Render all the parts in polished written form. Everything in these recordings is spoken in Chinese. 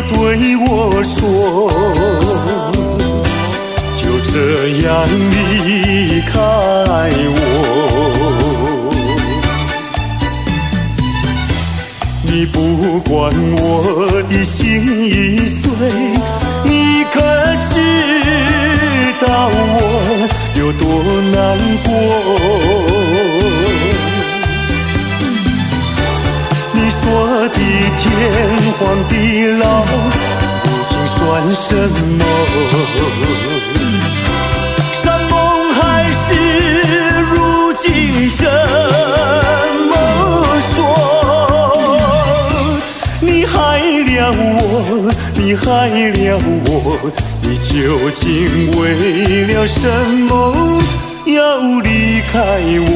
对我说，就这样离开我。你不管我的心已碎，你可知道我有多难过？你说的天荒地老，如今算什么？山盟海誓，如今怎么说？你害了我，你害了我，你究竟为了什么要离开我？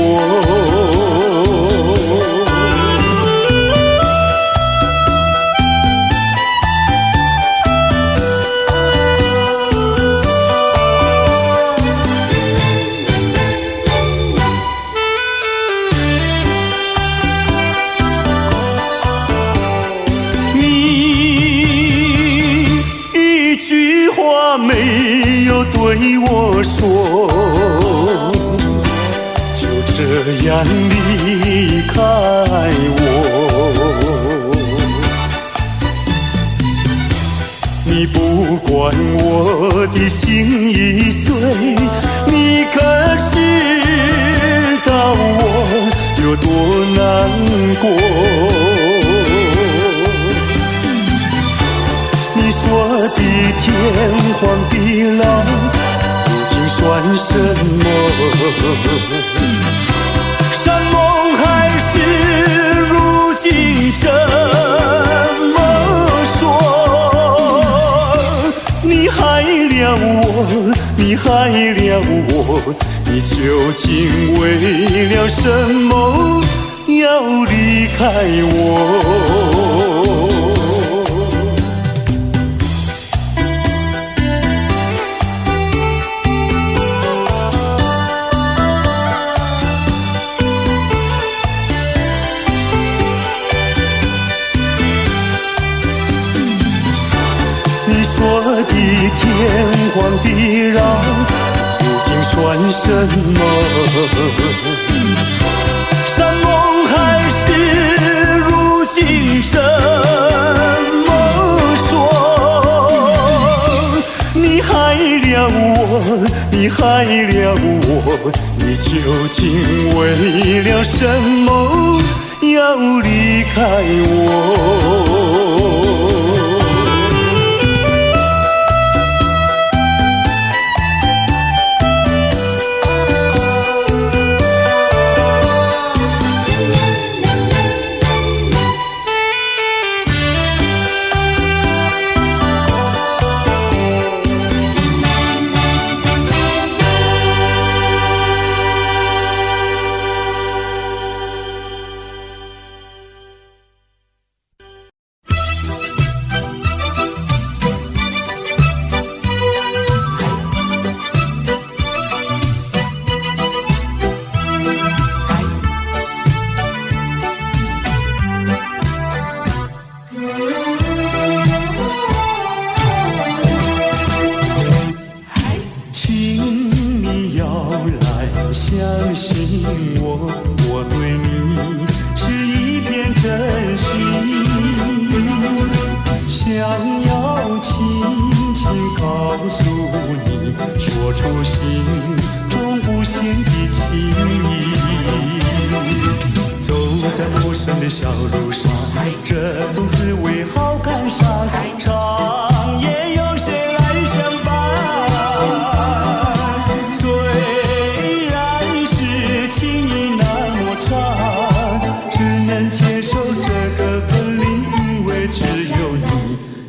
没有对我说，就这样离开我。你不管我的心已碎，你可知道我有多难过？你说的天荒地老，如今算什么？山盟海誓，如今怎么说？你害了我，你害了我，你究竟为了什么要离开我？你说的天荒地老，如今算什么？山盟海誓，如今怎么说？你害了我，你害了我，你究竟为了什么要离开我？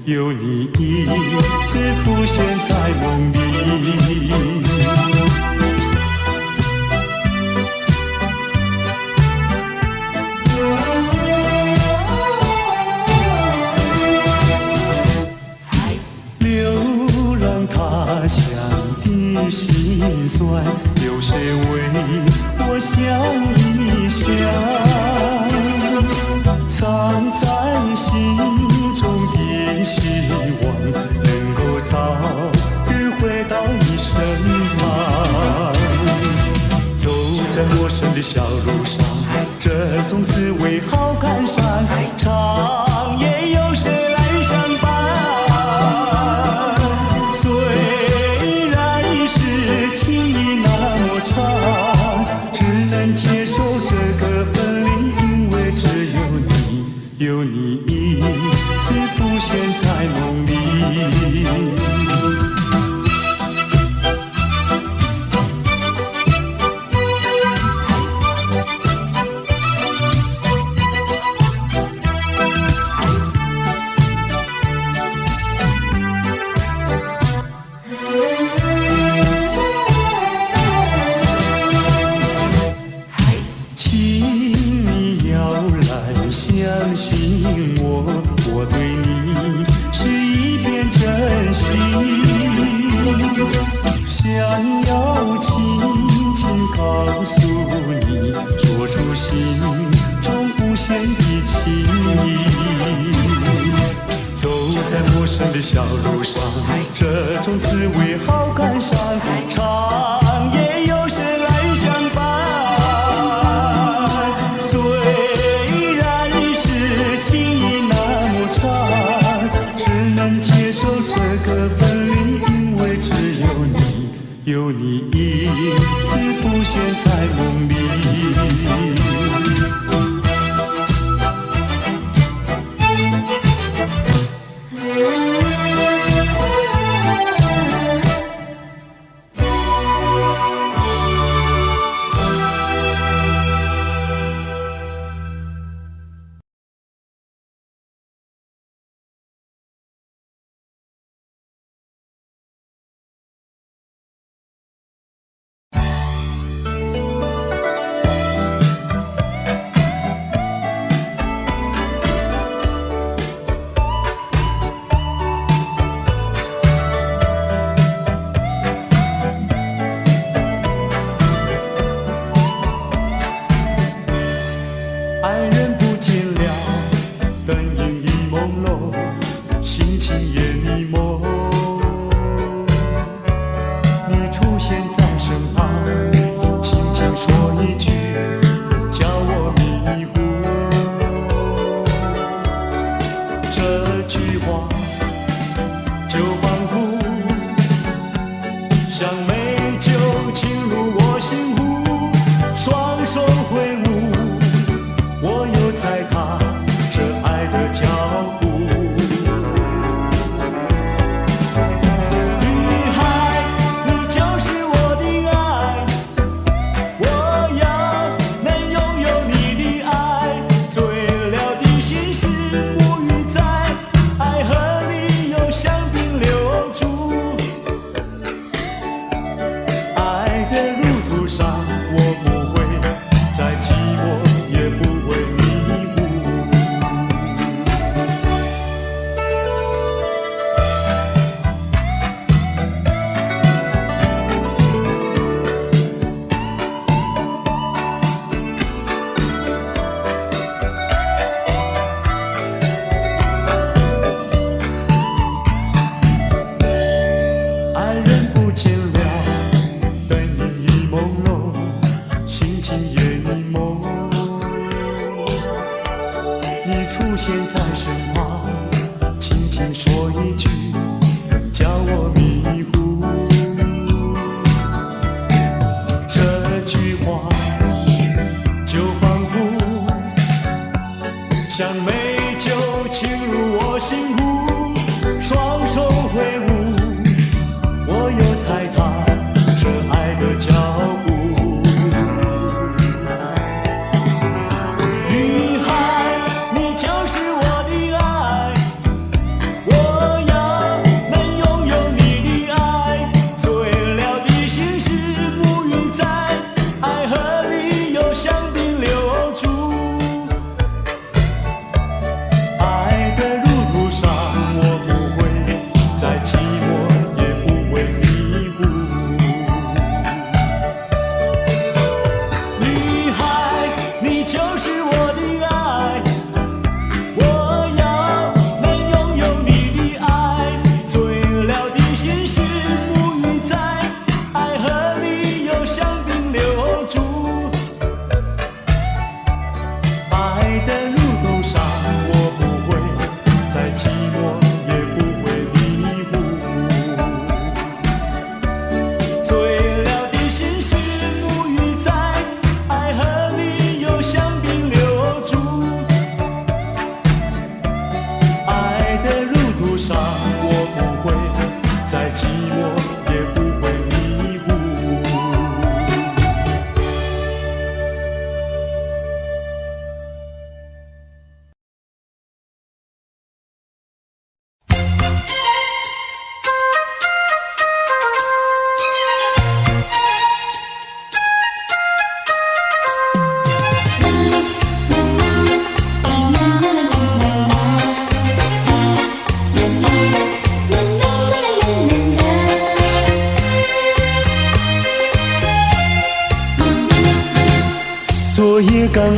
有你一次浮现在梦里。流浪他乡的辛酸，有谁为我想一想？藏在心中的心的小路上，这种滋味好感伤。长夜有谁来相伴？虽然是情意那么长，只能接受这个分离，因为只有你，有你一次浮现在梦里。的小路上，这种滋味好感伤。长夜有谁来相伴？虽然是情意那么长，只能接受这个分离，因为只有你，有你一次浮现在梦里。女孩，你就是我的爱，我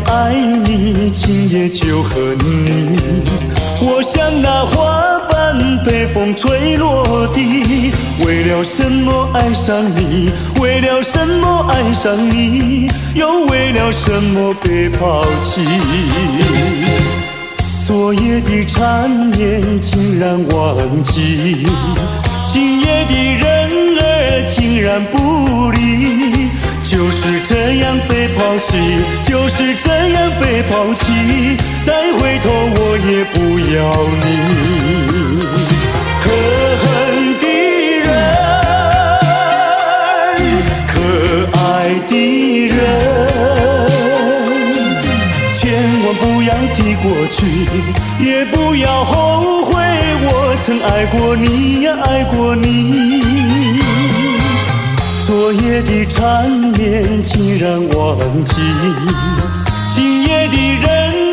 爱你，今夜就和你。我像那花瓣被风吹落地，为了什么爱上你？为了什么爱上你？又为了什么被抛弃？昨夜的缠绵竟然忘记，今夜的人儿竟然不理。就是这样被抛弃，就是这样被抛弃，再回头我也不要你。可恨的人，可爱的人，千万不要提过去，也不要后悔我曾爱过你呀，爱过你。昨夜的缠绵竟然忘记，今夜的人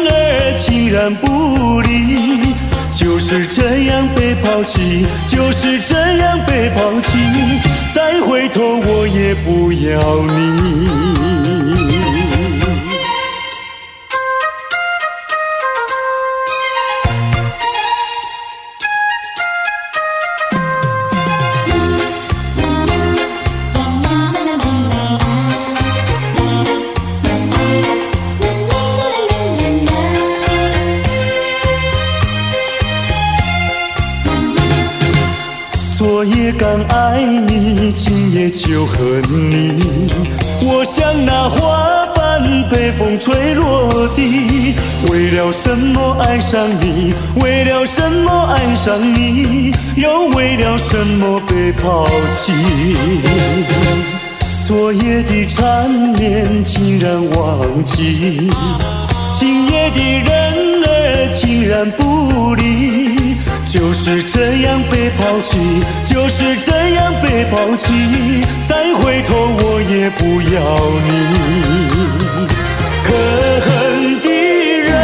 儿竟然不理。就是这样被抛弃，就是这样被抛弃，再回头我也不要你。昨夜刚爱你，今夜就和你。我像那花瓣被风吹落地，为了什么爱上你？为了什么爱上你？又为了什么被抛弃？昨夜的缠绵竟然忘记，今夜的人儿竟然不理。就是这样被抛弃，就是这样被抛弃，再回头我也不要你。可恨的人，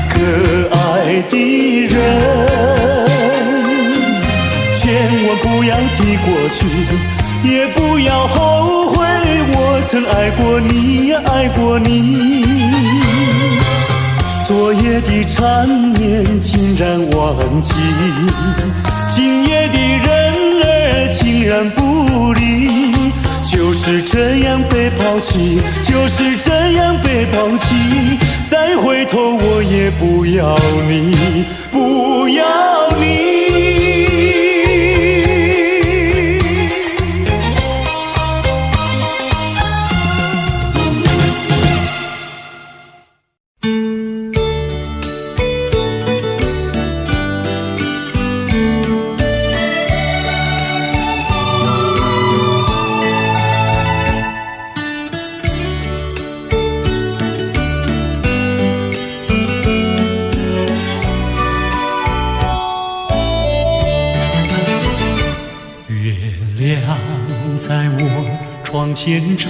可爱的人，千万不要提过去，也不要后悔我曾爱过你呀，爱过你。昨夜的缠绵竟然忘记，今夜的人儿竟然不理。就是这样被抛弃，就是这样被抛弃，再回头我也不要你，不要你。在我窗前徜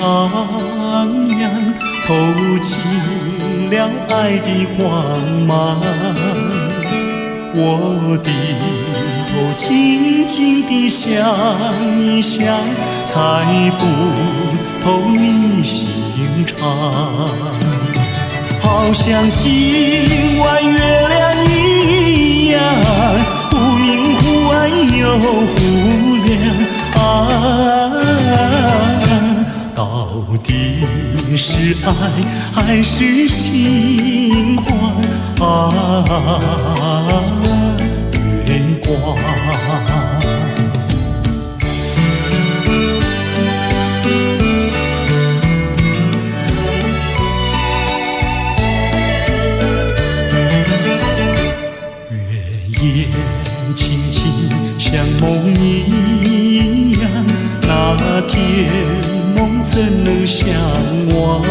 徉，透进了爱的光芒。我低头静静地想一想，猜不透你心肠。好像今晚月亮一样，忽明忽暗又忽亮啊，到底是爱还是心慌啊？月光。夜轻轻像梦一样，那天梦怎能相忘？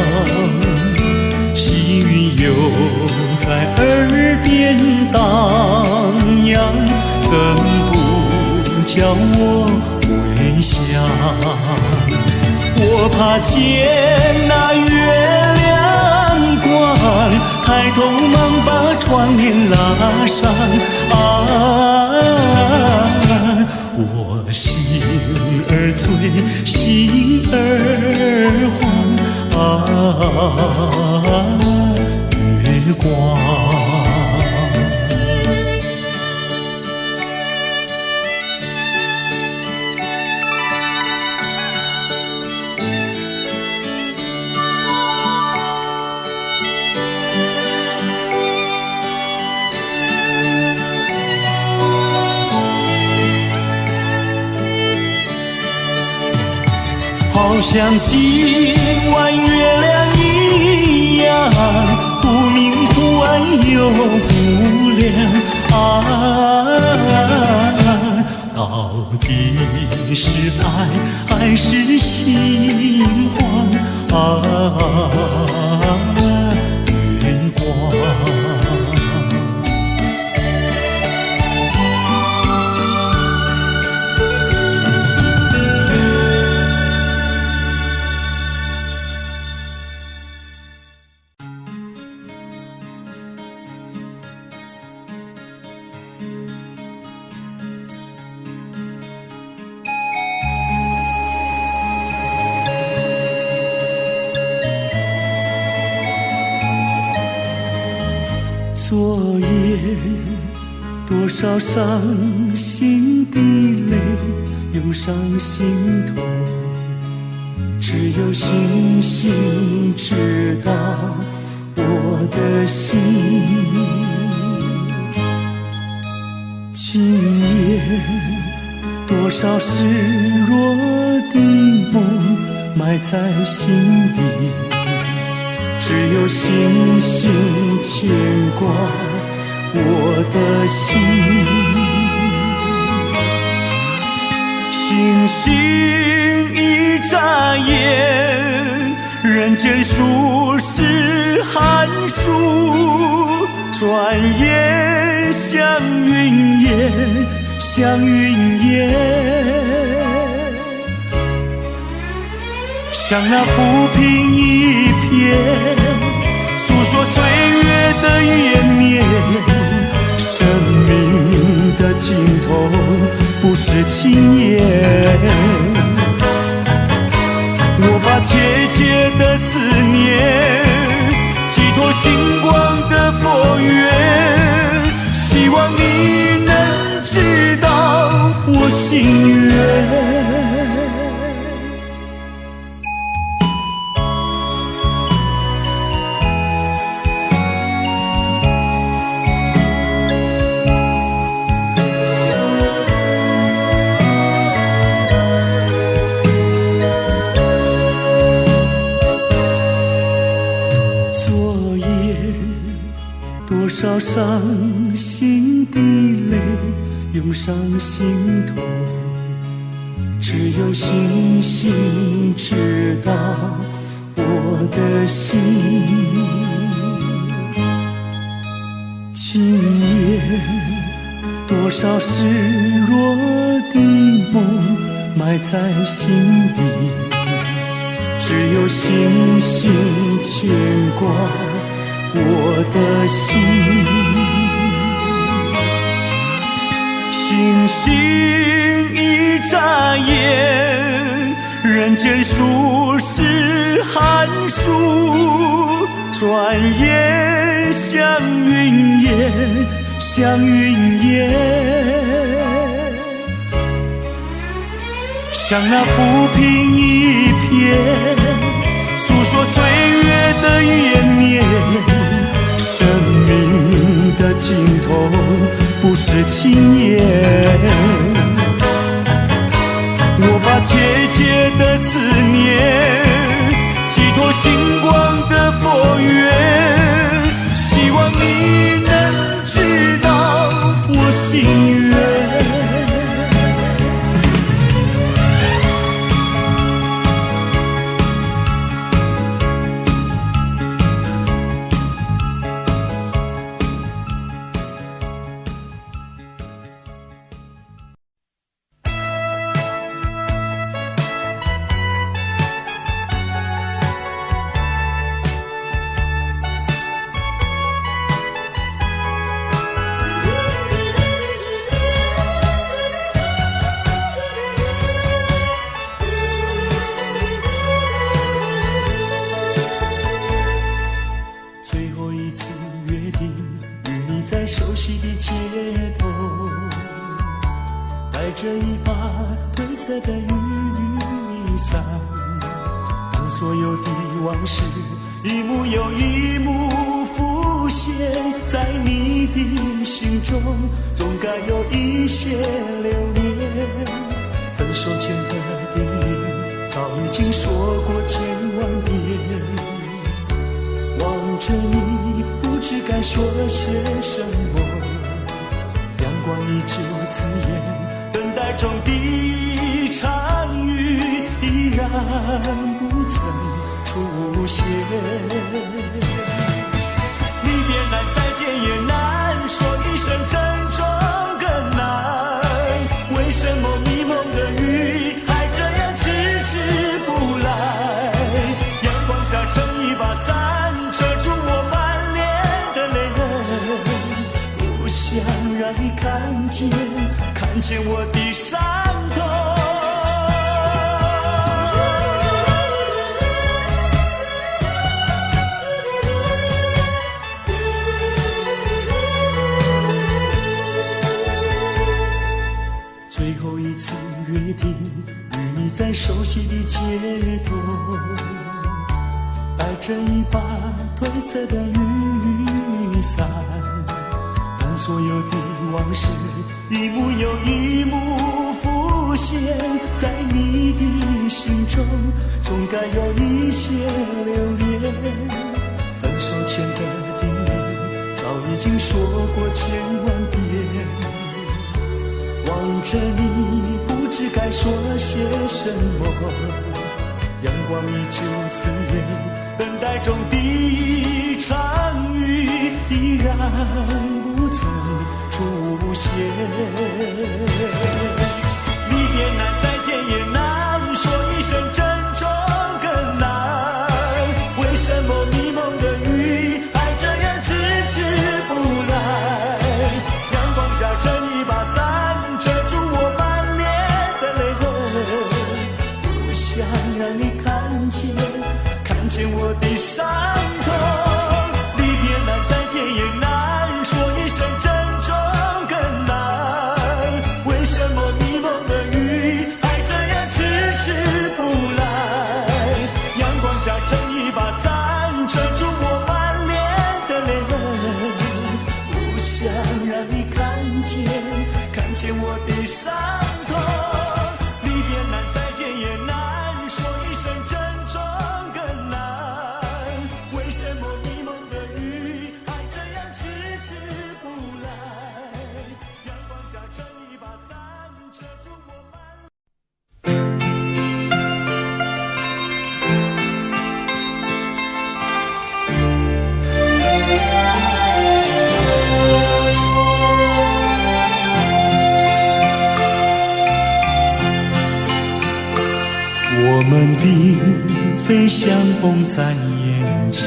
细雨又在耳边荡漾，怎不叫我回想？我怕见那月亮光，抬头忙把窗帘拉上啊，我心儿醉，心儿慌啊。月光。好像今晚月亮一样，忽明忽暗又忽亮啊！到底是爱还是心慌啊？月光。昨夜多少伤心的泪涌上心头，只有星星知道我的心。今夜多少失落的梦埋在心底，只有星星牵挂我的心。星星一眨眼，人间数十寒暑，转眼像云烟，像云烟。像那浮萍一片，诉说岁月的延绵。生命的尽头不是轻言，我把切切的思念寄托星光的佛缘，希望你能知道我心愿。多少伤心的泪涌上心头，只有星星知道我的心。今夜多少失落的梦埋在心底，只有星星牵挂我的心。星星一眨眼，人间数十寒暑，转眼像云烟，像云烟。像那浮萍一片，诉说岁月的延绵。生命的尽头不是轻言，我把切切的思念寄托星光的佛缘，希望你能知道我心愿。带着一把褪色的雨伞，当所有的往事一幕又一幕浮现在你的心中，总该有一些留恋。分手前的叮咛早已经说过千万遍，望着你不知该说些什么，阳光依旧刺眼，等待中的场雨依然不曾出现。离别难，再见也难，说一声珍重更难。为什么迷蒙的雨还这样迟迟不来？阳光下撑一把伞，遮住我满脸的泪痕，不想让你看见，看见我的伤痛。最后一次约定，与你在熟悉的街头，带着一把褪色的雨伞，当所有的往事一幕又一幕浮现在你的心中，总该有一些留恋。分手前的叮咛早已经说过千万遍，望着你不知该说些什么，阳光依旧刺眼，等待中的场雨依然不曾出现。离别难，再见也难，说一声珍重更难。为什么迷蒙的雨还这样迟迟不来？阳光下撑一把伞，遮住我满脸的泪痕，不想让你看见，看见我的伤痛。离别难，再见也难，说一声珍重更难。为什么迷蒙的雨还这样迟迟不来？阳光下撑一把伞，遮住我满脸的泪痕，不想让你看见，看见我的伤痛。离别难，再见也难，说一声珍重更难。为什么迷蒙的雨还这样迟迟不来？阳光下撑一把伞，遮住我满我们并非相逢在眼前，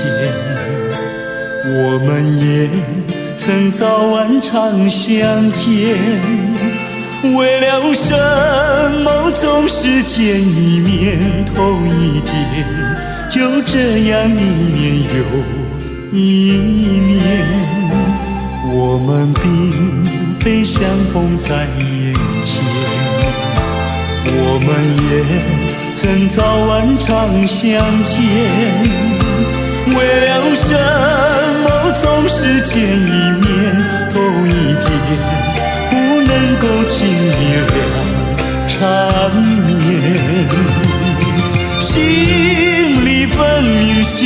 我们也曾早晚常相见。为了什么总是见一面头一点，就这样一年又一年。我们并非相逢在眼前，我们也曾早晚常相见。为了什么总是见一面头一点，不能够轻易了缠绵。心里分明是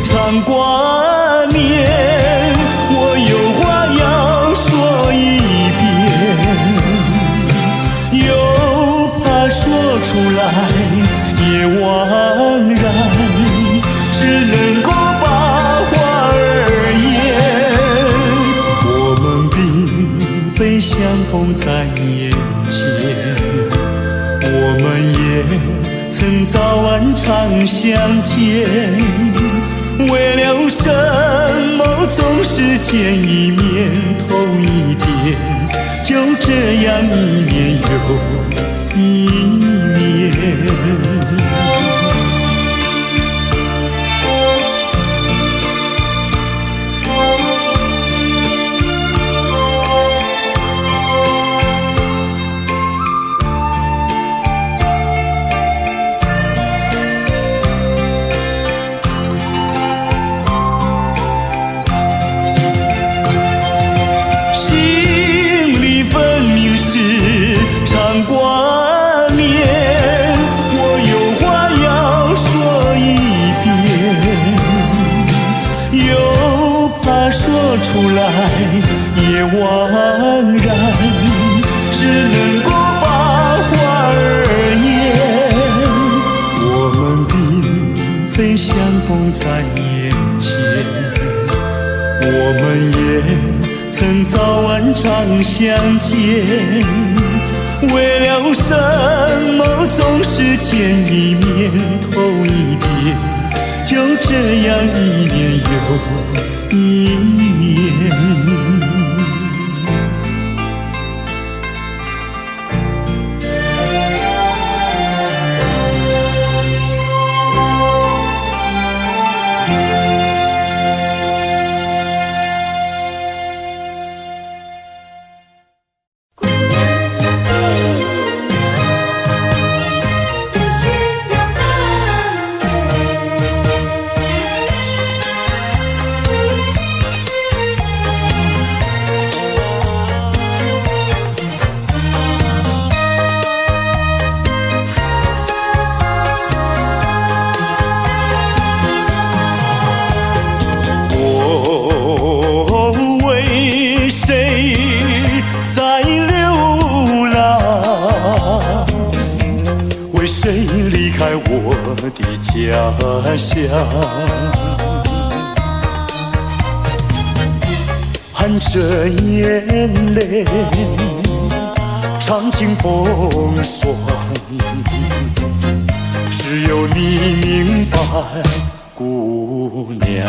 常挂念，我有话要说一遍，又怕说出来也枉然，只能够把话儿言。我们并非相逢在眼前，我们也曾早晚常相见。为了什么总是见一面头一点，就这样一年又一年。然，只能够把话儿言。我们并非相逢在眼前，我们也曾早晚常相见。为了什么总是见一面头一遍，就这样一年又一年。家乡，含着眼泪，尝尽风霜。只有你明白，姑娘。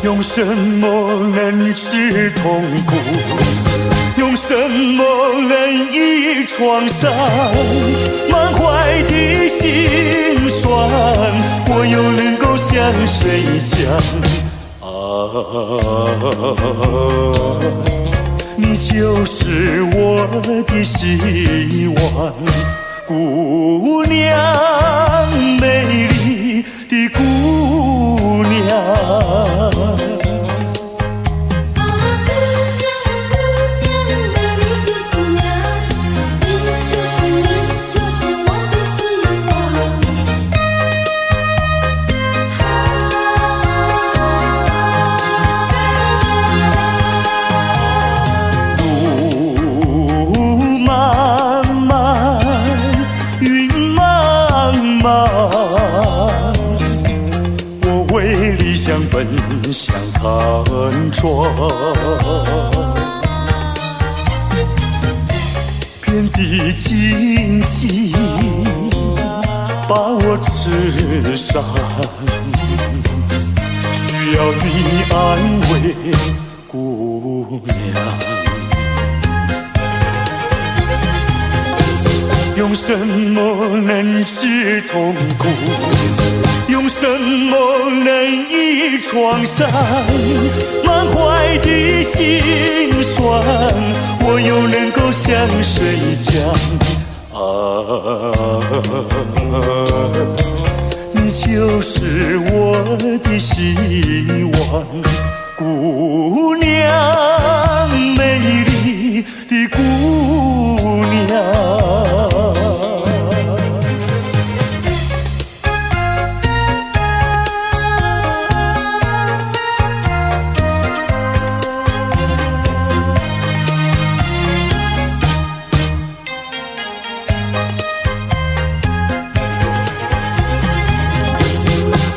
用什么能治痛苦？用什么能医创伤？满怀的心酸，我又能够向谁讲？你就是我的希望，姑娘，美丽的姑娘。奔向坦壮，遍地荆棘把我刺伤，需要你安慰，姑娘。用什么能治痛苦？用什么能医创伤？满怀的心酸，我又能够向谁讲？你就是我的希望，姑娘，美丽的姑娘。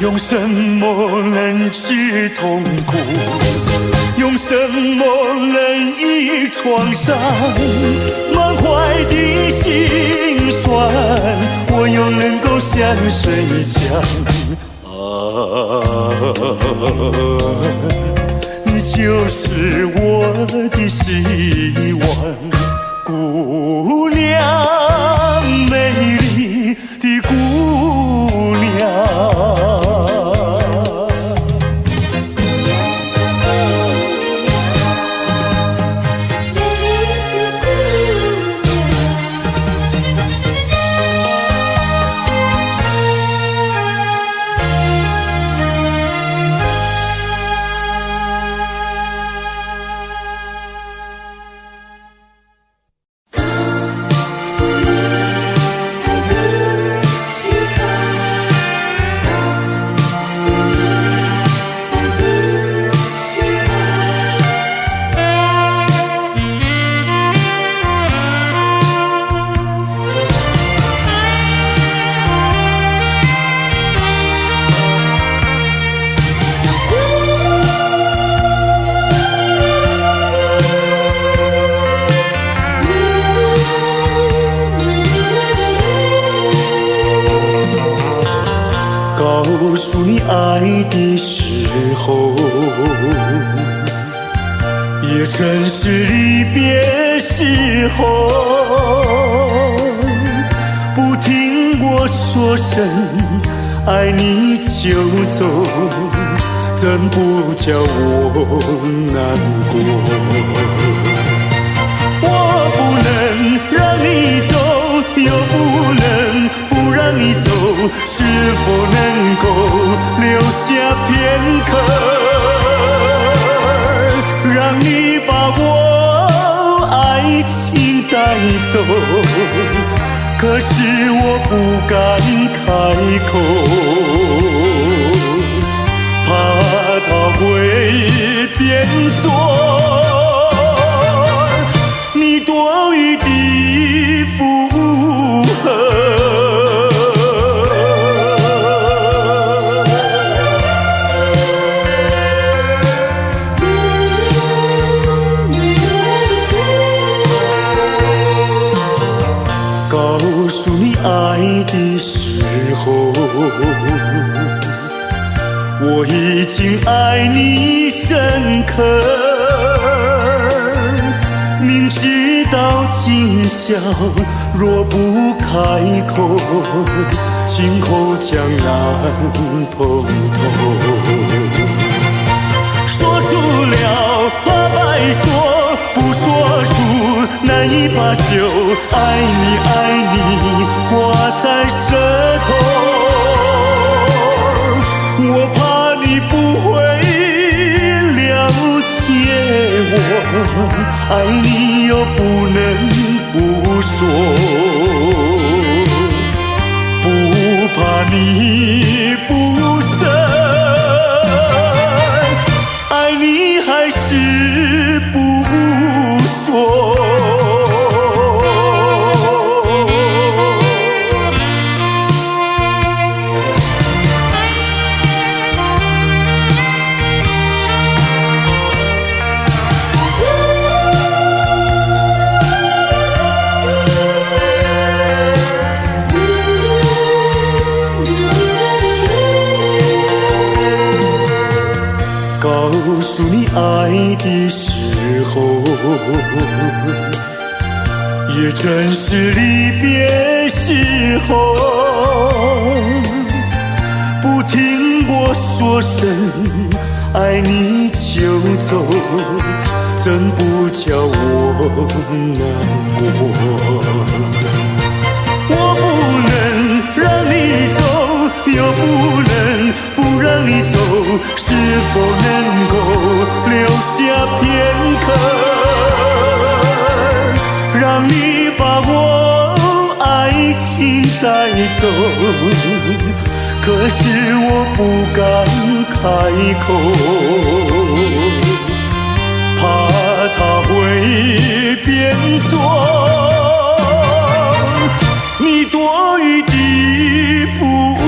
用什么能治痛苦？用什么能医创伤？满怀的心酸，我又能够向谁讲？你就是我的希望，姑娘，美丽的姑娘。爱的时候，也正是离别时候。不听我说声爱你就走，怎不叫我难过？我不能让你走，又不能不让你走，是否能够留下片刻，让你把我爱情带走？可是我不敢开口，怕它会变作你多余的负荷。告诉你爱的时候，我已经爱你深刻，明知道今宵若不开口，今后将难碰头。说出了怕白说，不说出难以罢休，爱你爱你挂在舌头，我怕你不会了解我，爱你又不能不说，不怕你不舍，爱你还是不说。告诉你爱的时候，也正是离别时候。不听我说声爱你就走，怎不叫我难过？我不能让你走，又不能不让你走，是否能够留下片刻，让你把我爱情带走？可是我不敢开口，怕它会变作你多余的负荷。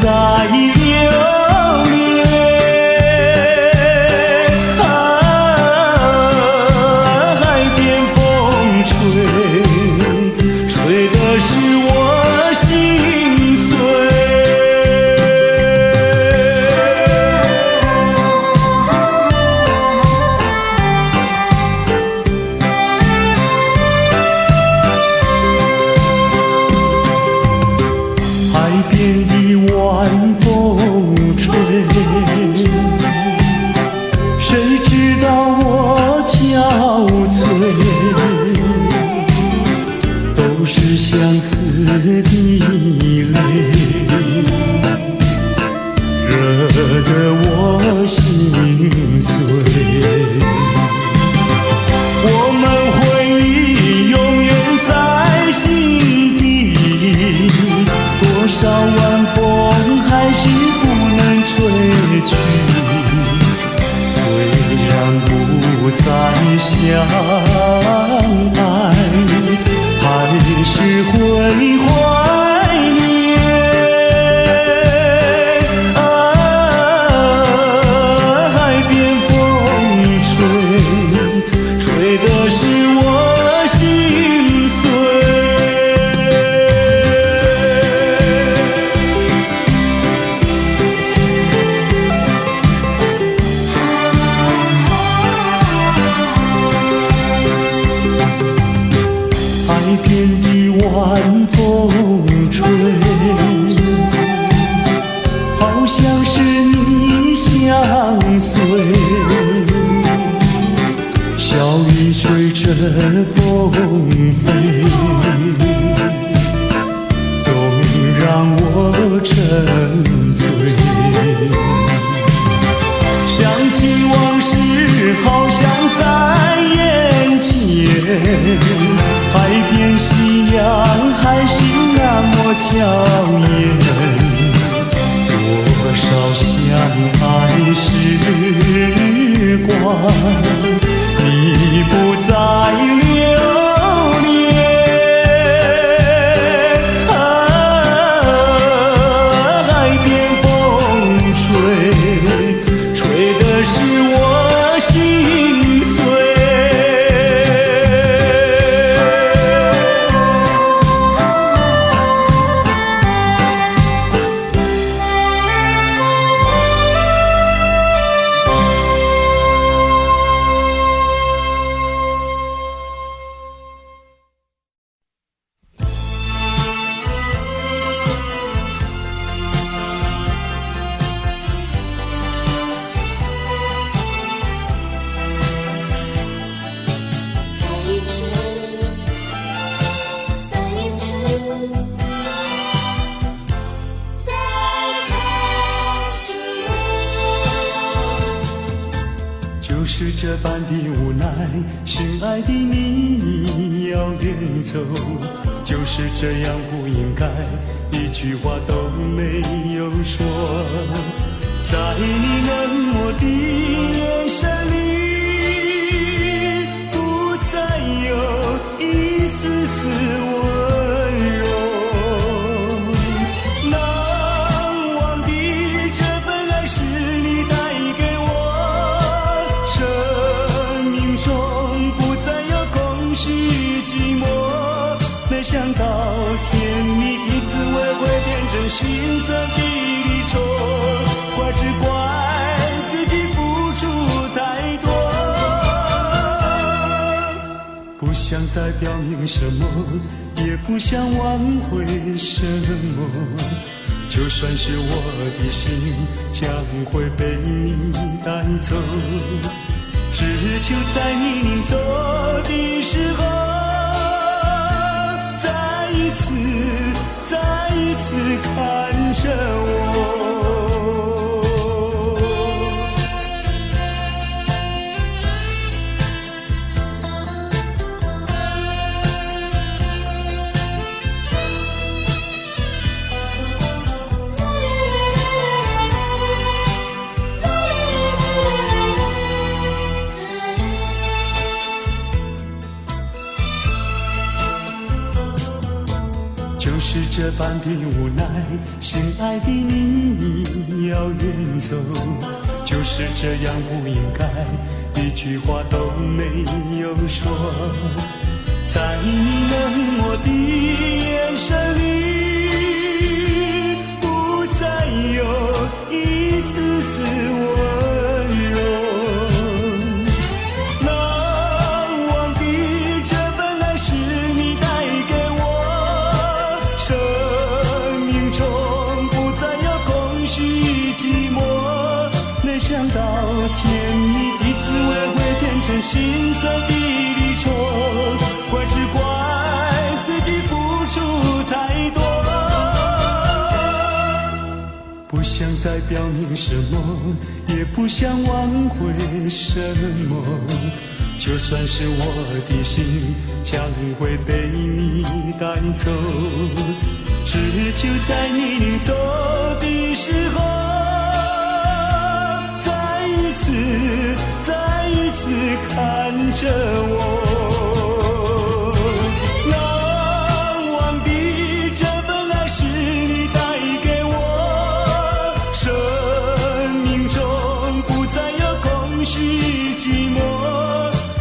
再留恋。都是相思的泪，惹得我心碎。我们回忆永远在心底，多少晚风还是不能吹去。虽然不再相爱，还是会怀念。海边风吹，吹的是我心碎。海边的晚风吹，好像是你相随。笑语随着风飞，总让我沉醉。想起往事，好像在眼前。海边夕阳还是那么娇艳，多少相爱时光，你不再留恋。海边风吹，吹的是我心碎。就是这般的无奈，心爱的你要远走，就是这样不应该，一句话都没有说。在你冷漠的眼神里，不再有一丝丝温柔。难忘的这份爱是你带给我，生命中不再有空虚寂寞。没想到甜蜜的滋味会变成心酸的离愁，怪只怪自己付出太多。不想再表明什么，也不想挽回什么，就算是我的心将会被你带走，只求在你临走的时候，再一次看着我。就是这般的无奈，心爱的你要远走，就是这样不应该，一句话都没有说。在你冷漠的眼神里，不再有一丝丝温柔。难忘的这份爱是你带给我，生命中不再有空虚寂寞。没想到甜蜜的滋味会变成心酸的离愁。再表明什么，也不想挽回什么。就算是我的心将会被你带走，只求在你临走的时候，再一次看着我。难忘的这份爱是你带给我，生命中不再有空虚寂寞。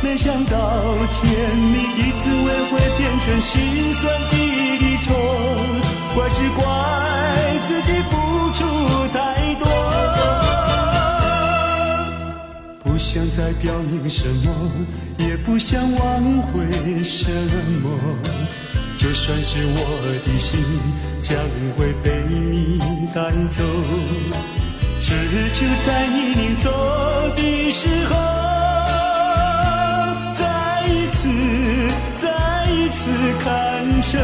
没想到甜蜜的滋味会变成心酸的离愁，怪只怪自己付出太多。不想再表明什么，也不想挽回什么，就算是我的心将会被你带走，只求在你临走的时候，再一次看着我。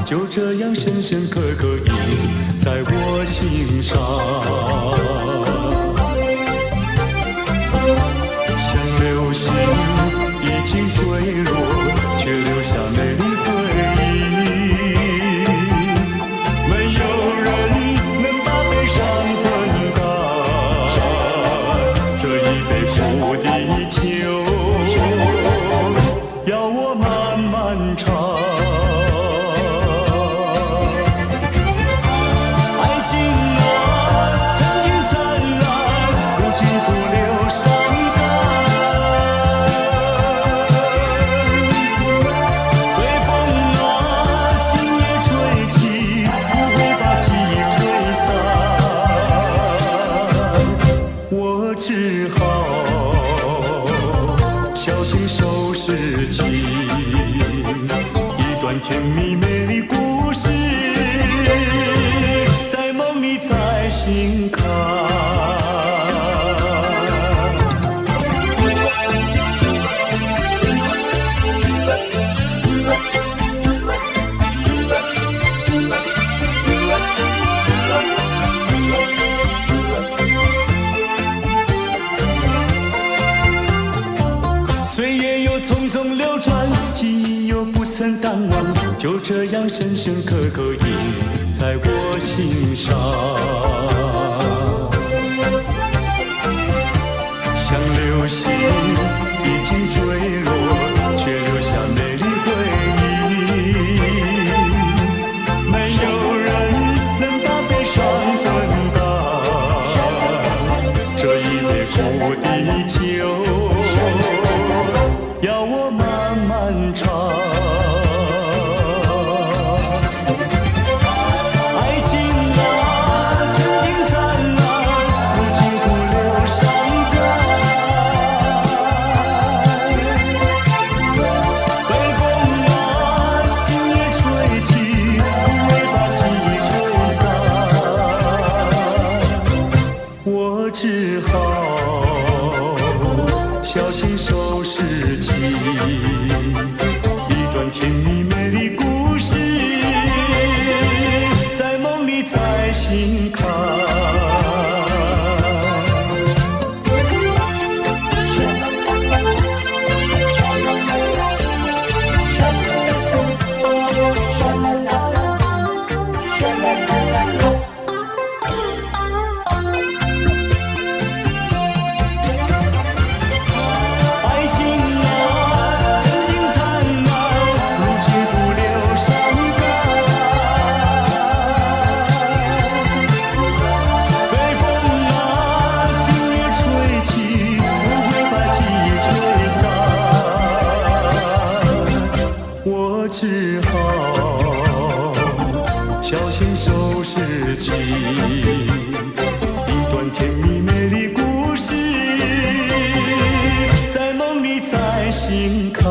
就这样深深刻刻印在我心上，像流星已经坠落，却留下美丽回忆。没有人能把悲伤分担，这一杯苦的酒，要我慢慢尝。甜蜜美丽故事，在梦里再醒看。岁月又匆匆流转，记忆又不曾淡忘。就这样深深刻刻印在我心上，像流星已经坠落，却留下美丽回忆。没有人能把悲伤分担，这一杯苦的酒，要我慢慢尝。只好小心收拾起一段甜蜜美丽故事，在梦里再醒看。爱情啊，曾经灿烂，如今只好小心收拾起一段甜蜜美丽故事，在梦里再醒开。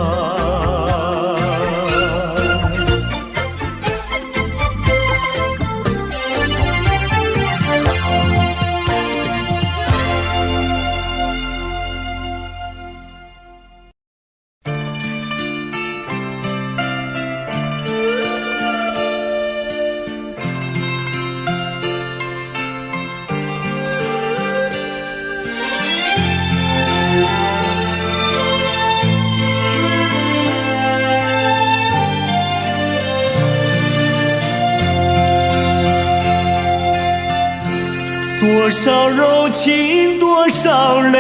多少柔情多少泪，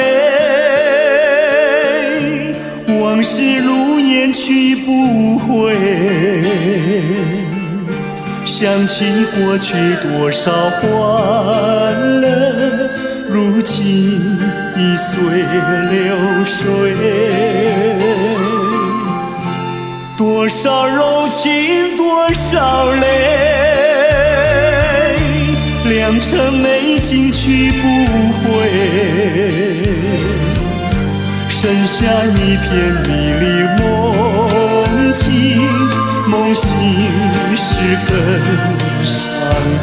往事如烟去不回。想起过去多少欢乐，如今已随流水。多少柔情多少泪，良辰美景去不回，剩下一片迷离梦境，梦醒时更伤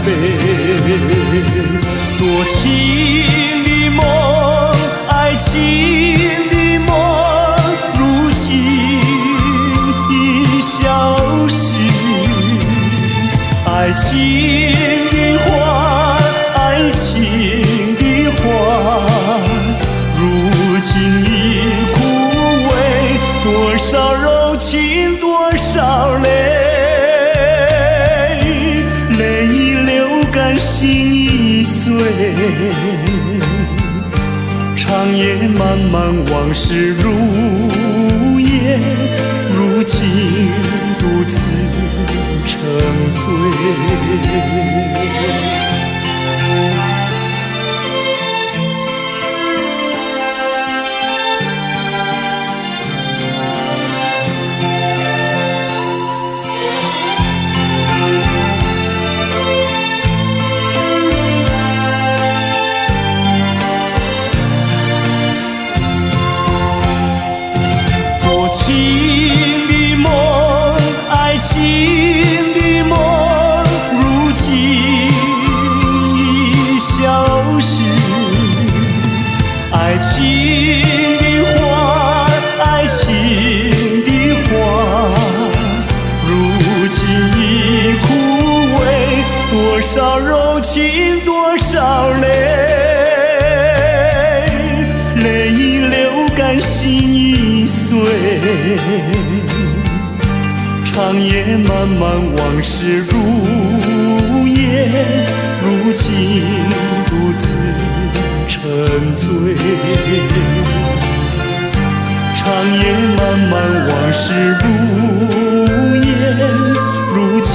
悲。多情的梦，爱情的梦，如今已消失。爱情的花，爱情的花，如今已枯萎。多少柔情多少泪，泪已流干心已碎。长夜漫漫往事如烟，如今独自沉醉。爱情的花，爱情的花，如今已枯萎。多少柔情多少泪，泪已流干心已碎。长夜漫漫往事如烟，如今独自沉醉。长夜漫漫往事如烟，如今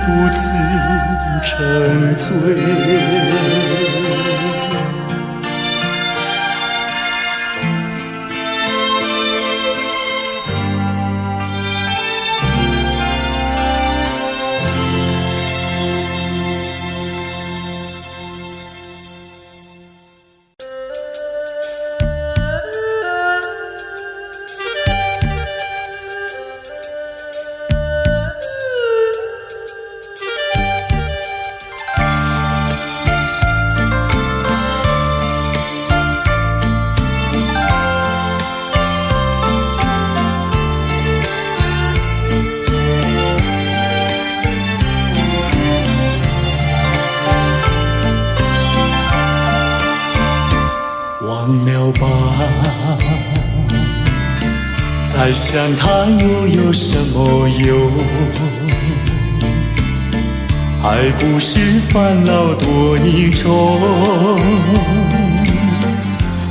独自沉醉。忘了吧，再想他又有什么用？还不是烦恼多一重，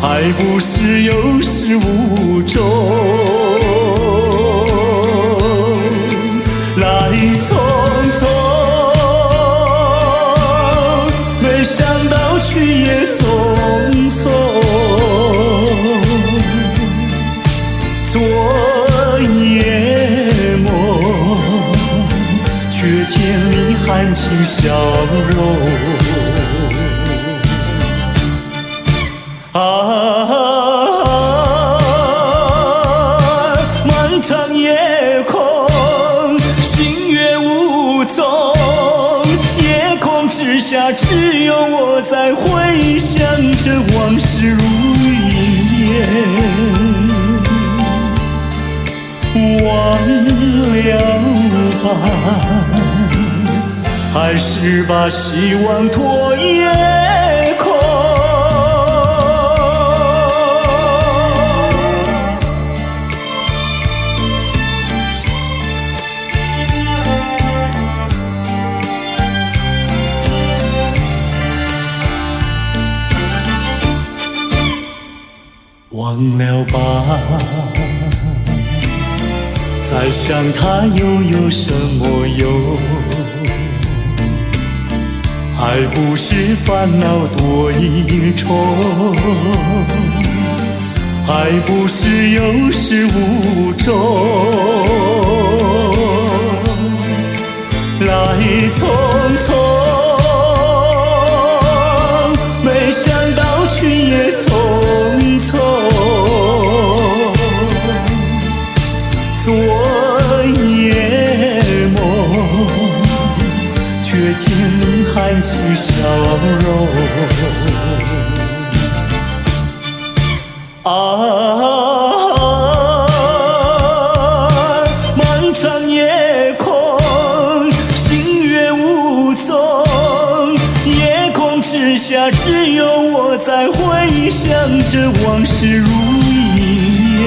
还不是有始无终。来匆匆，没想到去也匆匆。昨夜梦，含情笑容。漫长夜空，星月无踪，夜空之下只有我在回想着往事如云烟。忘了吧，还是把希望托夜空。忘了吧，再想他又有什么用？还不是烦恼多一重，还不是有始无终。来匆匆，没想到去也匆匆。昨夜梦，却见含情笑容。漫长夜空，星月无踪，夜空之下只有我在回想着往事如云烟。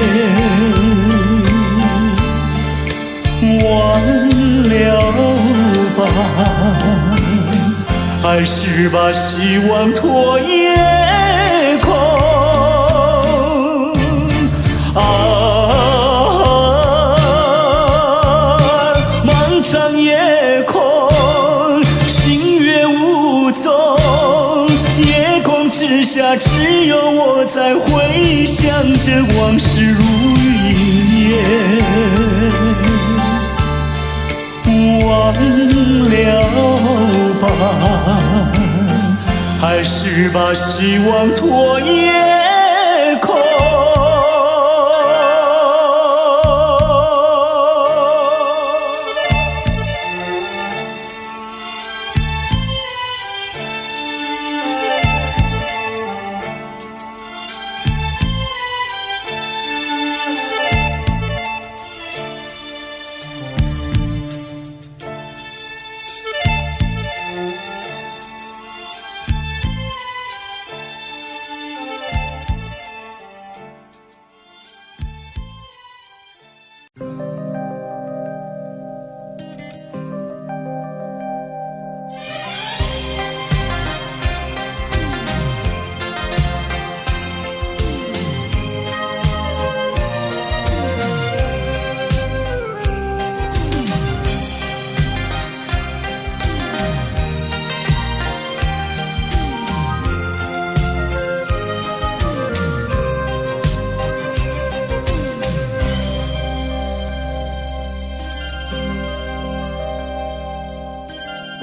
忘了吧，还是把希望托夜空。漫长夜空，星月无踪，夜空之下只有我在回想着往事如云烟。忘了吧，还是把希望托夜空。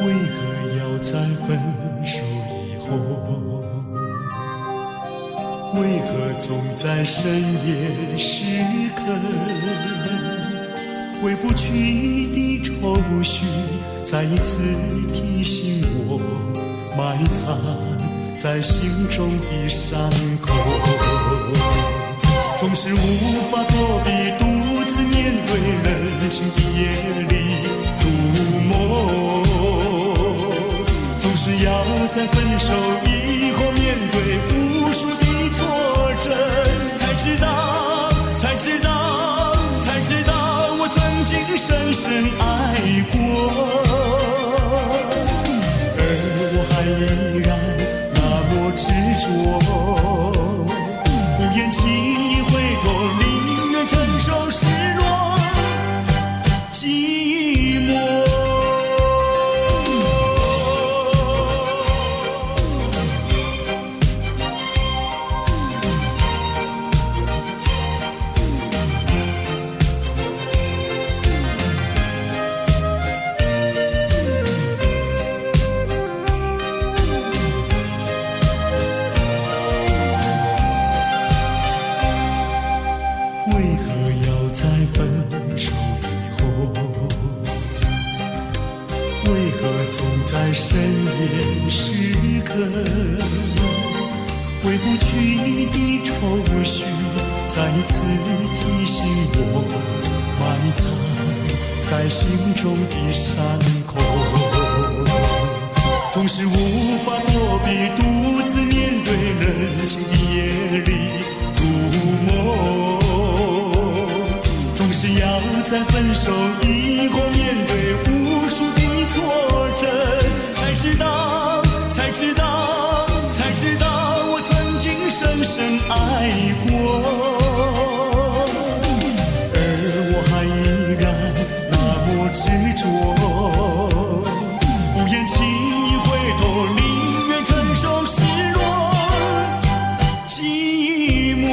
为何要在分手以后？为何总在深夜时刻？回不去的愁绪，再一次提醒我，埋藏在心中的伤口。总是无法躲避，独自面对冷清的夜里度梦。总是要在分手以后面对无数的挫折，才知道我曾经深深爱过，而我还依然那么执着，不愿轻易回头，宁愿承受失落寂寞。念时刻，回不去的愁绪再次提醒我，埋藏在心中的伤口。总是无法躲避，独自面对冷清的夜里入梦。总是要在分手以后面对无数的挫折，才知道我曾经深深爱过，而我还依然那么执着，不愿轻易回头，宁愿承受失落寂寞。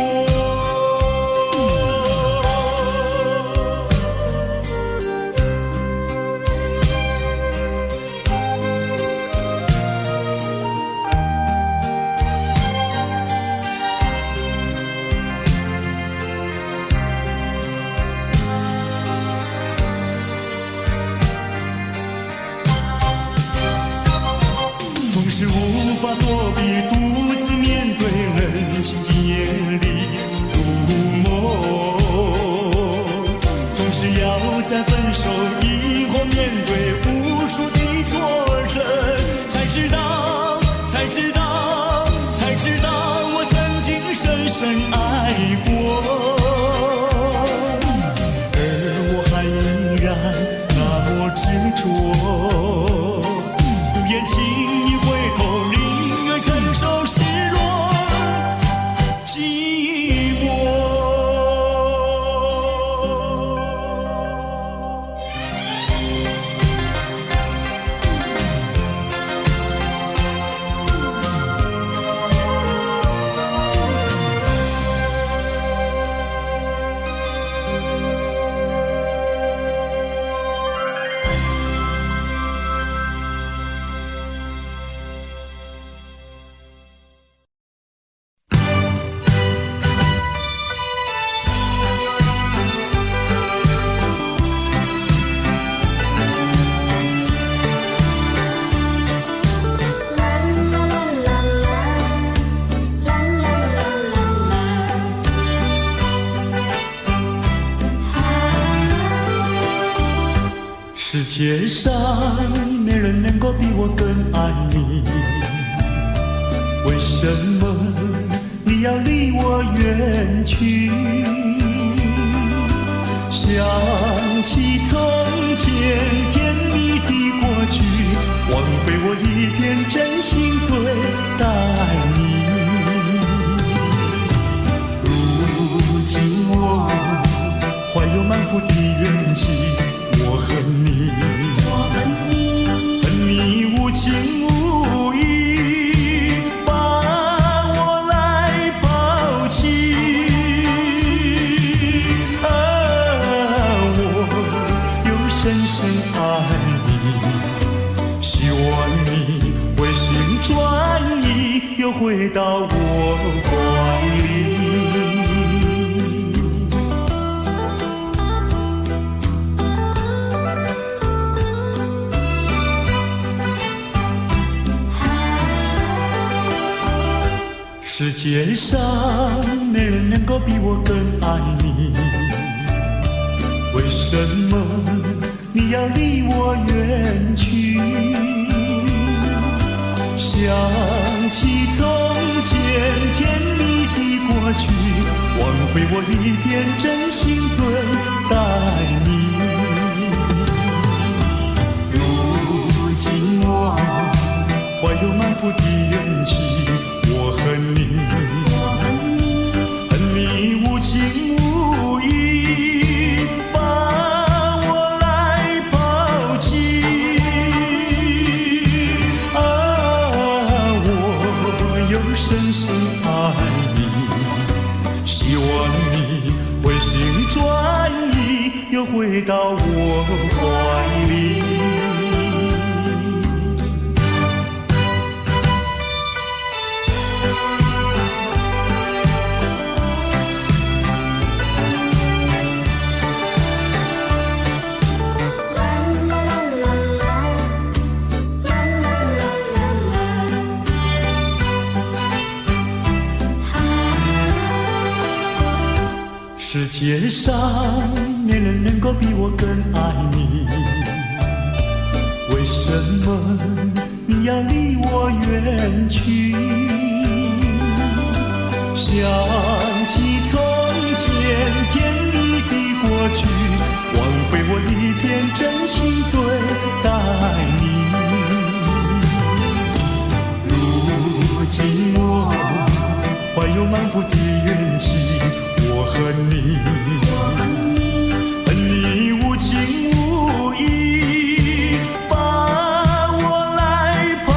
总是无法躲避，独自面对冷清的夜里入梦。总是要在分手以后面对无数的挫折，才知道我曾经深深爱过，而我还依然那么执着，不愿轻易回头，宁愿承受失落寂寞。世界上没人能够比我更爱你，为什么你要离我远去？想起从前甜蜜的过去，枉费我一片真心对待你。如今我怀有满腹的怨气，我恨你，恨你无情无义，把我来抛弃。我又深深爱你，希望你回心转意，又回到我怀里。世界上没人能够比我更爱你，为什么你要离我远去？想起从前甜蜜的过去，枉费我一片真心对待你。如今我怀有满腹的怨气，我恨你，恨你无情无义，把我来抛弃。我又深深爱你，希望你回心转意，又回到我怀里。世上没人能够比我更爱你，为什么你要离我远去？想起从前甜蜜的过去，枉费我一片真心对待你。如今我怀有满腹的怨气，我恨你，恨你无情无义，把我来抛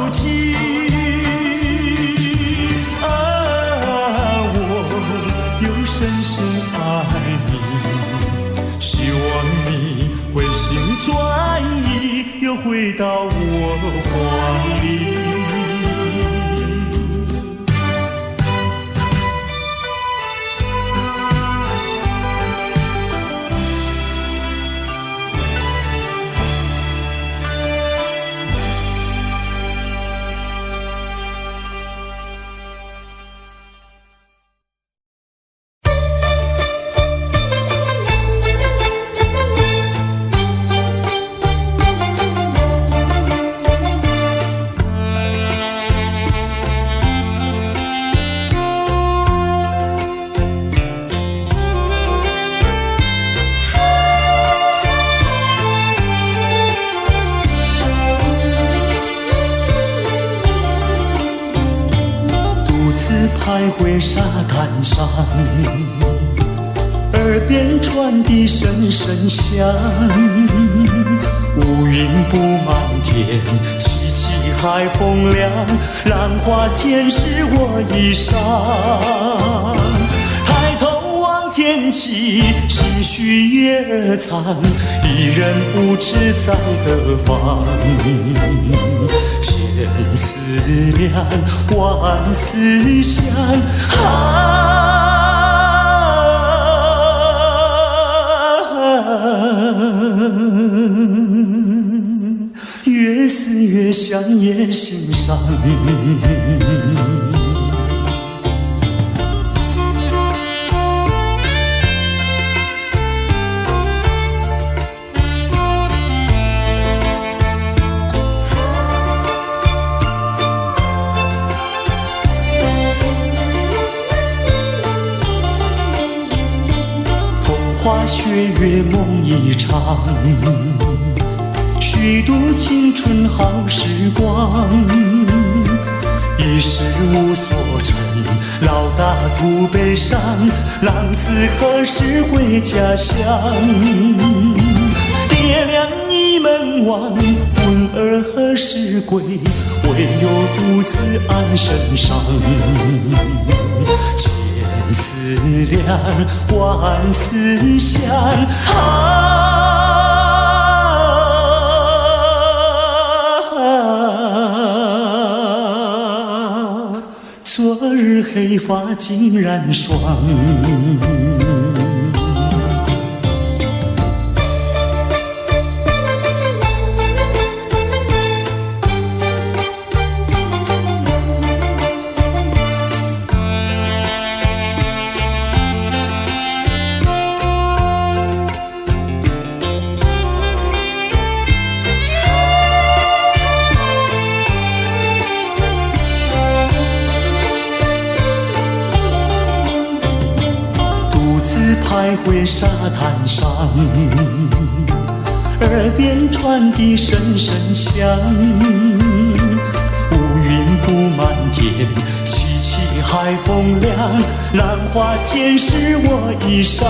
弃。我又深深爱你，希望你回心转意，又回到我怀里。徘徊沙滩上，耳边传递声声响，乌云布满天，凄凄海风凉，浪花溅湿我衣裳。抬头望天起，心绪也藏，一人不知在何方。千思量，万思想，越思越想也心伤。花雪月梦一场，虚度青春好时光。一世无所成，老大徒悲伤，浪子何时回家乡？爹娘倚门望，问儿何时归？唯有独自安身上。千思量，万思想，昨日黑发竟然霜。徘徊沙滩上，耳边传递声声响，乌云布满天，凄凄海风凉，浪花溅湿我衣裳。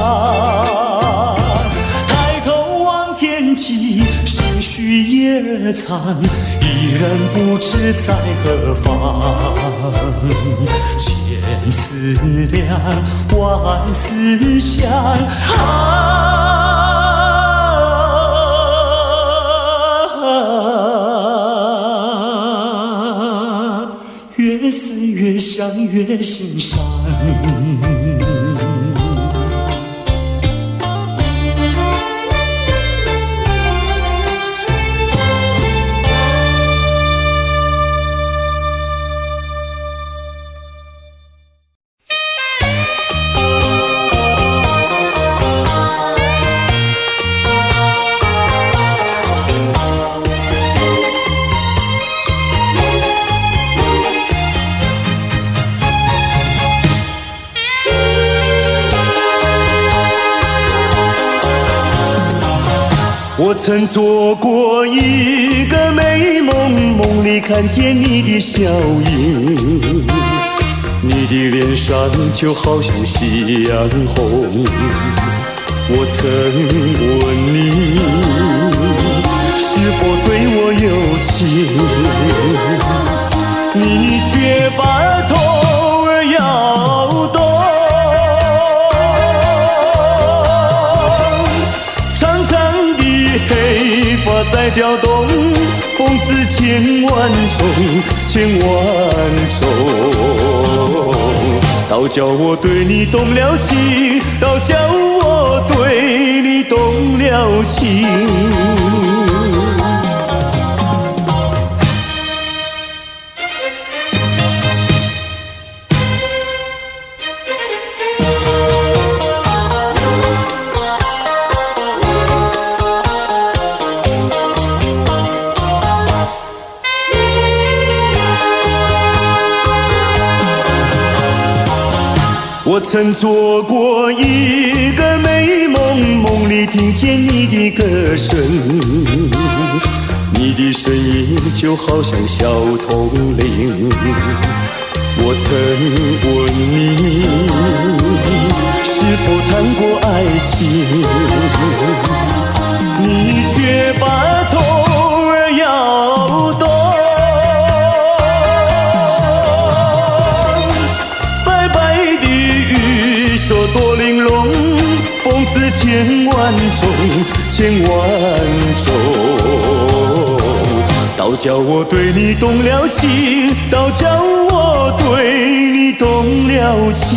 抬头望天起，心绪也藏，一人不知在何方。千思量，万思想，越思越想越心伤。我曾做过一个美梦，梦里看见你的笑影，你的脸上就好像夕阳红。我曾问你是否对我有情，你却把头儿摇动。长长的黑发在飘动，风似千万种，千万种。倒叫我对你动了情，倒叫我对你动了情。我曾做过一个美梦，梦里听见你的歌声，你的声音就好像小铜铃。我曾问你是否谈过爱情，你却把头儿摇动。说多玲珑，风似千万种，千万种。倒叫我对你动了情，倒叫我对你动了情。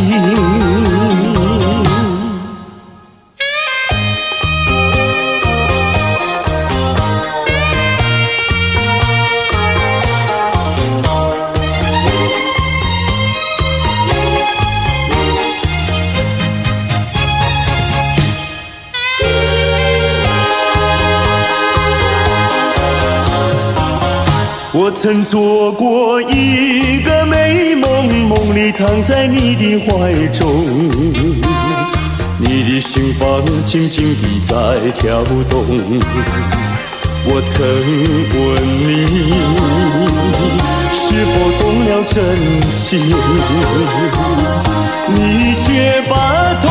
我曾做过一个美梦，梦里躺在你的怀中，你的心房静静地在跳动。我曾问你是否动了真情，你却把头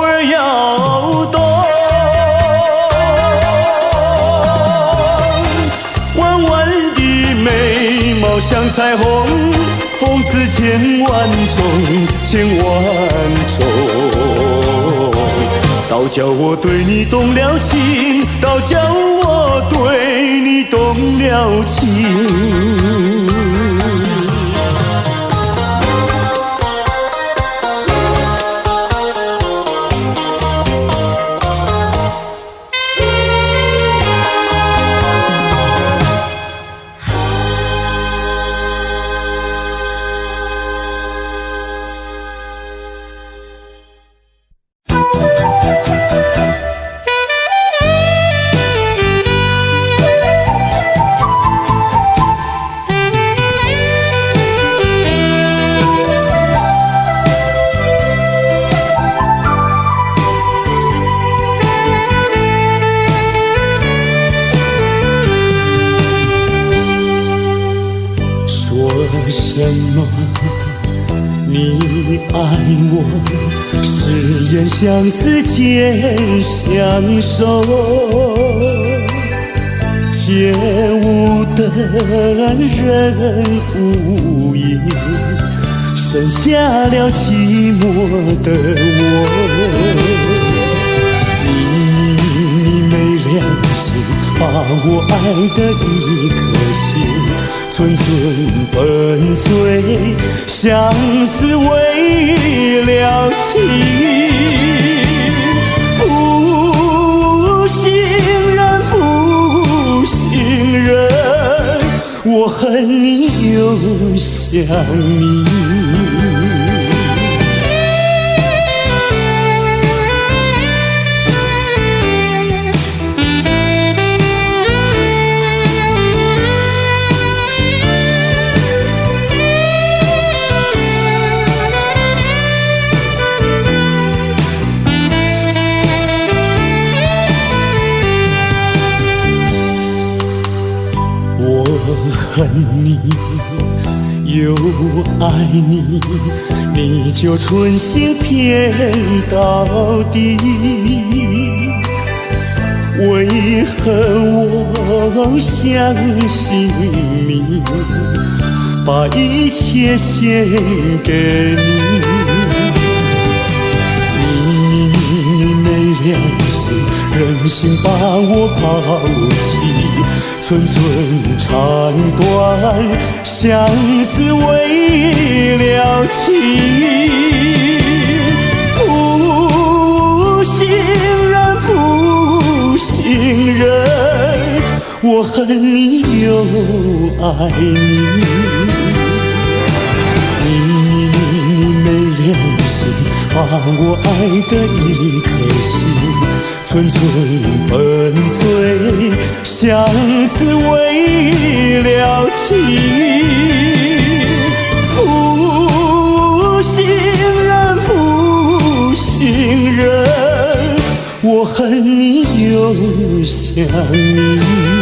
儿摇动。弯弯的眉毛像彩虹，风似千万种，千万种。倒叫我对你动了情，倒叫我对你动了情。什么？你爱我，誓言相思渐相守，街舞的人无影，剩下了寂寞的我。你没良心，把我爱的一颗心寸寸粉碎，相思为了情。负心人，负心人，我恨你又想你。恨你又爱你，你就存心骗到底。为何我相信你，把一切献给你？你没良心，忍心把我抛弃，寸寸肠断，相思为了情。负心人，负心人，我恨你又爱你。你没良心，把我爱的一颗心寸寸粉碎，相思为了情。负心人，负心人，我恨你又想你。